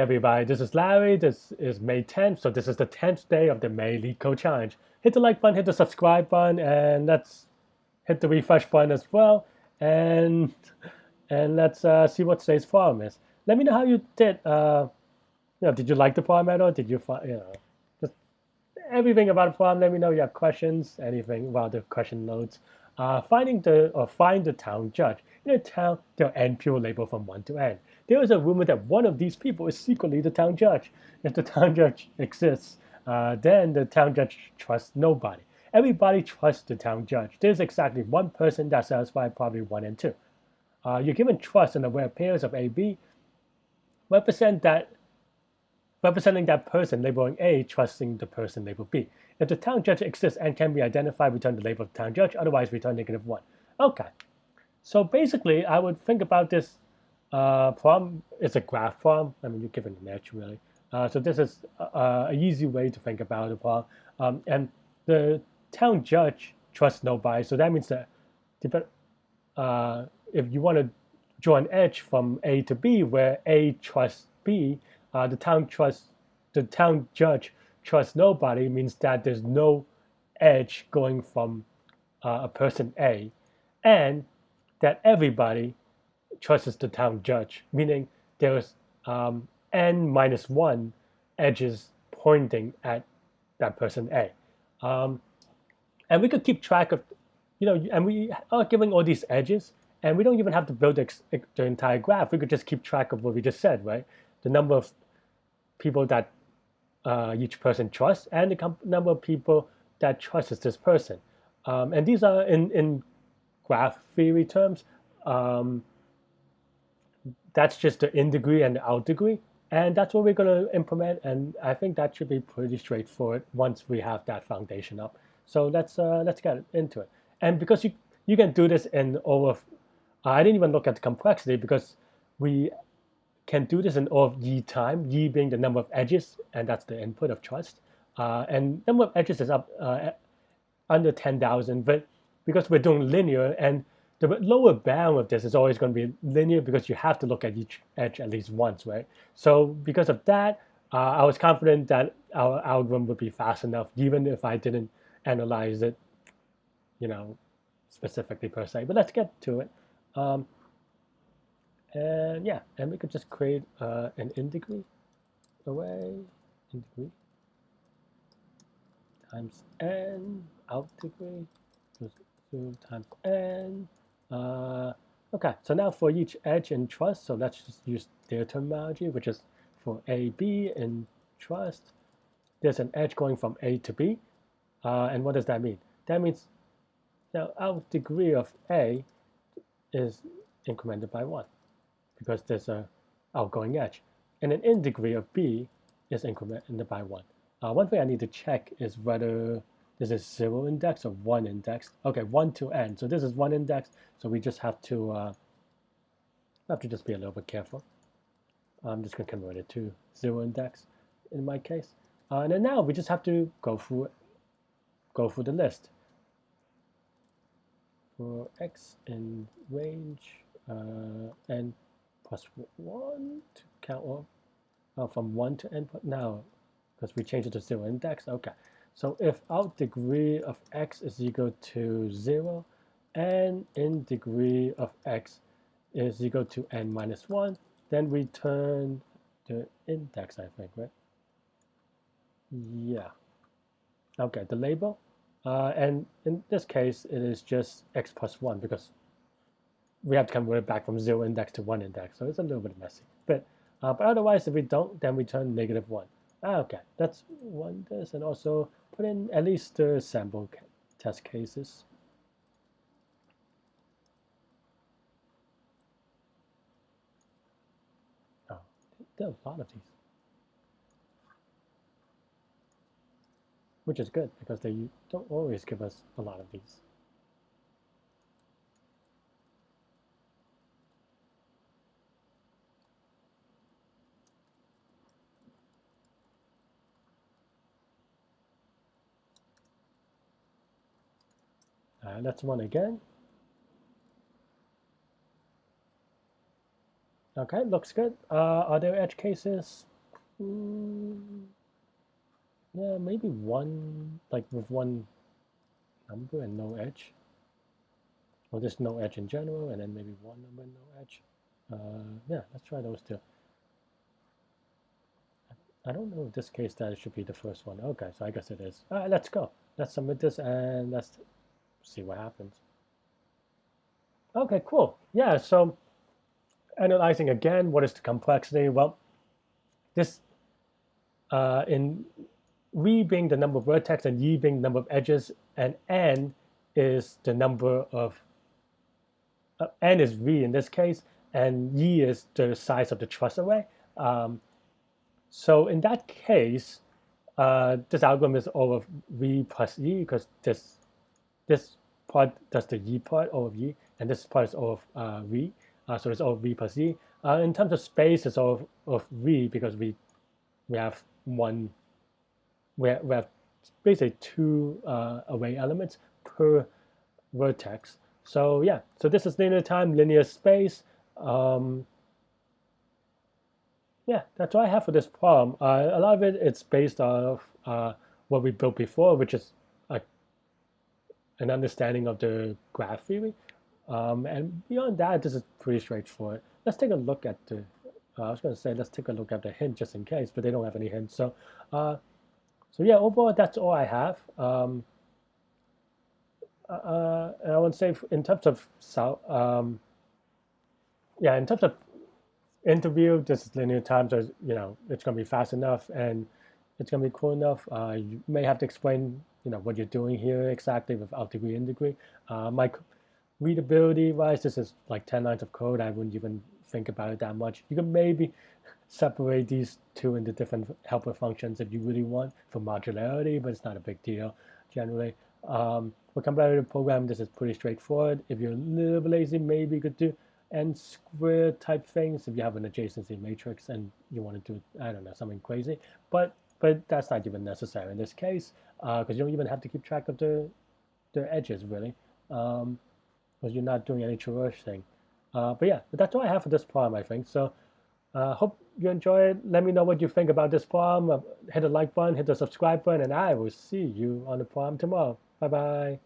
everybody, this is Larry. This is May 10th, so this is the 10th day of the May Leetcode Challenge. Hit the like button, hit the subscribe button, and let's hit the refresh button as well. And let's see what today's problem is. Let me know how you did. Did you like the problem at all? Did you find, just everything about the problem? Let me know. You have questions, anything about the question notes. Find the town judge. In a town, there are n people labeled from 1 to n. There is a rumor that one of these people is secretly the town judge. If the town judge exists, then the town judge trusts nobody. Everybody trusts the town judge. There's exactly one person that satisfies probably 1 and 2. You're given trust in the where pairs of A, B representing that person labeling A, trusting the person labeled B. If the town judge exists and can be identified, return the label of the town judge. Otherwise, return -1. Okay. So basically, I would think about this problem. It's a graph problem. I mean, you're given an edge, really. So this is an easy way to think about the problem. And the town judge trusts nobody. So that means that if you want to draw an edge from A to B, where A trusts B, the town judge trusts nobody means that there's no edge going from a person A, and that everybody trusts the town judge, meaning there's n-1 edges pointing at that person A. And we could keep track of, and we are giving all these edges, and we don't even have to build the entire graph. We could just keep track of what we just said, right? The number of people that each person trusts, and the number of people that trusts this person. And these are in graph theory terms. That's just the in degree and the out degree. And that's what we're going to implement. And I think that should be pretty straightforward once we have that foundation up. So let's get into it. And because you can do this in over, I didn't even look at the complexity because we can do this in O of y time, y being the number of edges, and that's the input of trust. And number of edges is up under 10,000, but because we're doing linear, and the lower bound of this is always going to be linear because you have to look at each edge at least once, right? So because of that, I was confident that our algorithm would be fast enough, even if I didn't analyze it, specifically per se. But let's get to it. And yeah, and we could just create an in degree array, in degree times n, out degree, 2 times n. Okay, so now for each edge in trust, so let's just use their terminology, which is for A, B in trust, there's an edge going from A to B. And what does that mean? That means now our degree of A is incremented by 1 because there's a outgoing edge. And an in degree of B is incremented by 1. One thing I need to check is whether this is 0 index or 1 index. Okay, 1 to n. So this is 1 index. So we just have to just be a little bit careful. I'm just going to convert it to 0 index in my case. And then now we just have to go through the list. For x in range n plus 1 to count from 1 to n now, because we changed it to 0 index. Okay. So if our degree of x is equal to 0, and in degree of x is equal to n-1, then return the index, I think, right? Yeah. Okay, the label. And in this case, it is just x plus 1 because we have to convert it back from 0 index to 1 index. So it's a little bit messy. But otherwise, if we don't, then return -1. Okay, that's one this, and also put in at least the sample test cases. Oh, there are a lot of these, which is good because they don't always give us a lot of these. Let's run again. Okay, looks good. Are there edge cases? Mm, yeah, maybe one, like with one number and no edge. Or just no edge in general, and then maybe one number and no edge. Yeah, let's try those two. I don't know in this case that it should be the first one. Okay, so I guess it is. All right, let's go. Let's submit this and let's see what happens. Okay, cool. Yeah, so analyzing again, what is the complexity? Well, this in v being the number of vertex and y being the number of edges, and n is the number of n is v in this case, and y is the size of the truss array. So in that case, this algorithm is O of v plus e because this part does the e part O of e, and this part is O of v. So it's O of v plus e. In terms of space, it's O of v because we have one. We have basically two array elements per vertex. So yeah, so this is linear time, linear space. Yeah, that's what I have for this problem. A lot of it it's based off what we built before, which is an understanding of the graph theory. And beyond that, this is pretty straightforward. Let's take a look at the. I was going to say let's take a look at the hint just in case, but they don't have any hints. So yeah, overall that's all I have. And I would say in terms of yeah, in terms of interview, this is linear time, so it's going to be fast enough and it's going to be cool enough. You may have to explain what you're doing here exactly without degree in degree. My readability wise, this is like 10 lines of code. I wouldn't even think about it that much. You can maybe separate these two into different helper functions if you really want for modularity, but it's not a big deal generally. For competitive programming, this is pretty straightforward. If you're a little bit lazy, maybe you could do n square type things if you have an adjacency matrix and you want to do, I don't know, something crazy. But that's not even necessary in this case because you don't even have to keep track of the edges really because you're not doing any traversing. But yeah, that's all I have for this problem, I think. So hope you enjoy it. Let me know what you think about this problem. Hit the like button, hit the subscribe button, and I will see you on the problem tomorrow. Bye bye.